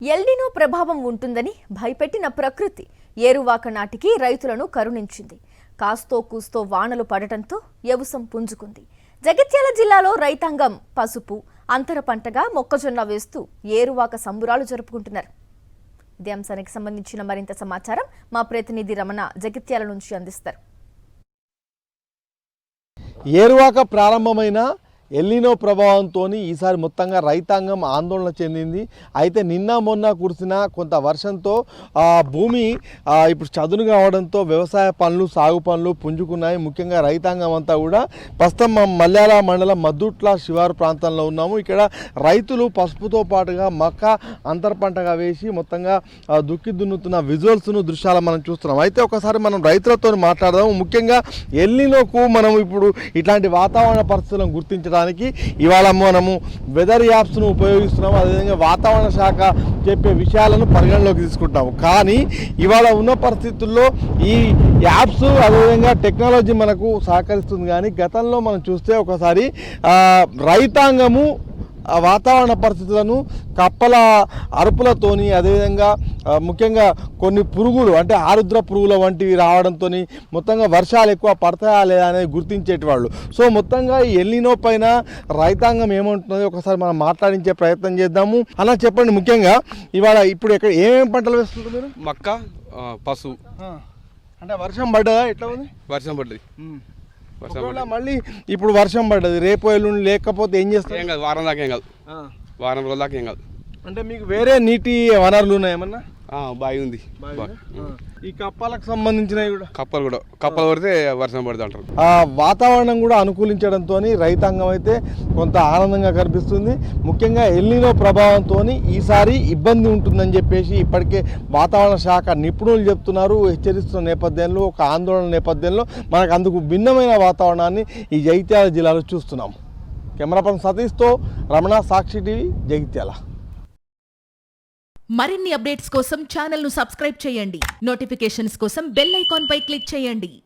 El Niño ప్రభావం ఉంటుందని భయపెట్టిన ప్రకృతి ఏరువాక నాటికి రైతులను కరుణించింది. కాస్తో కూస్తో వానలు పడటంతో వ్యవసాయం పుంజుకుంది. జగిత్యాల జిల్లాలో రైతాంగం పసుపు, అంతర పంటగా మొక్కజొన్న వేస్తూ ఏరువాక సంబురాలు జరుపుకుంటున్నారు. ఇదే అంశానికి సంబంధించిన మరింత సమాచారం మా ప్రతినిధి రమణ జగిత్యాల నుంచి అందిస్తారు. ఏరువాక ప్రారంభమైన ఎల్నినో ప్రభావంతో ఈసారి మొత్తంగా రైతాంగం ఆందోళన చెందింది. అయితే నిన్న మొన్న కురిసిన కొంత వర్షంతో భూమి ఇప్పుడు చదును కావడంతో వ్యవసాయ పనులు, సాగు పనులు పుంజుకున్నాయి. ముఖ్యంగా రైతాంగం అంతా కూడా ప్రస్తుతం మల్యాల మండలం మద్దుట్ల శివారు ప్రాంతంలో ఉన్నాము. ఇక్కడ రైతులు పసుపుతో పాటుగా మక్క అంతర పంటగా వేసి మొత్తంగా దుక్కి దున్నుతున్న విజువల్స్ను దృశ్యాలు మనం చూస్తున్నాం. అయితే ఒకసారి మనం రైతులతో మాట్లాడదాము. ముఖ్యంగా ఎల్నినోకు మనం ఇప్పుడు ఇట్లాంటి వాతావరణ పరిస్థితులను గుర్తించడానికి ఇవాళ మనము వెదర్ యాప్స్ను ఉపయోగిస్తున్నాము. అదేవిధంగా వాతావరణ శాఖ చెప్పే విషయాలను పరిగణలోకి తీసుకుంటాము. కానీ ఇవాళ ఉన్న పరిస్థితుల్లో ఈ యాప్స్ అదేవిధంగా టెక్నాలజీ మనకు సహకరిస్తుంది. కానీ గతంలో మనం చూస్తే ఒకసారి రైతాంగము వాతావరణ పరిస్థితులను కప్పల అరుపులతోని అదేవిధంగా ముఖ్యంగా కొన్ని పురుగులు అంటే ఆరుద్ర పురుగుల వంటివి రావడంతో మొత్తంగా వర్షాలు ఎక్కువ పడతాయా లేదా అనేది గుర్తించేటివాళ్ళు. సో మొత్తంగా ఈ ఎల్నినో పైన రైతాంగం ఏమంటున్నది ఒకసారి మనం మాట్లాడించే ప్రయత్నం చేద్దాము. అలా చెప్పండి, ముఖ్యంగా ఇవాళ ఇప్పుడు ఎక్కడ ఏమేమి పంటలు వేస్తుంటారు మీరు? మక్క, పసుపు. అంటే వర్షం పడ్డదా? ఎట్లా ఉంది? వర్షం పడ్డది. మళ్ళీ ఇప్పుడు వర్షం పడ్డది, రేపు ఎల్లుండి లేకపోతే ఏం చేస్తారు? ఏం కాదు, వారం దాకా ఏం కాదు, వారం రోజుల దాకా ఏం కాదు. అంటే మీకు వేరే నీటి వనరులు ఉన్నాయి ఏమన్నా? బావి ఉంది. ఈ కప్పాలకు సంబంధించినవి కూడా కప్పలు పడితే వర్షం పడుతుంది అంటారు. వాతావరణం కూడా అనుకూలించడంతో రైతాంగం అయితే కొంత ఆనందంగా కనిపిస్తుంది. ముఖ్యంగా ఎల్నినో ప్రభావంతో ఈసారి ఇబ్బంది ఉంటుందని చెప్పేసి ఇప్పటికే వాతావరణ శాఖ నిపుణులు చెప్తున్నారు. హెచ్చరిస్తున్న నేపథ్యంలో, ఒక ఆందోళన నేపథ్యంలో మనకు అందుకు భిన్నమైన వాతావరణాన్ని ఈ జగిత్యాల జిల్లాలో చూస్తున్నాం. కెమెరా పర్సన్ సతీష్తో రమణ, సాక్షి టీవీ, జగిత్యాల. మరిన్ని అప్డేట్స్ కోసం ఛానల్ ను సబ్స్క్రైబ్ చేయండి. నోటిఫికేషన్స్ కోసం బెల్ ఐకాన్ పై క్లిక్ చేయండి.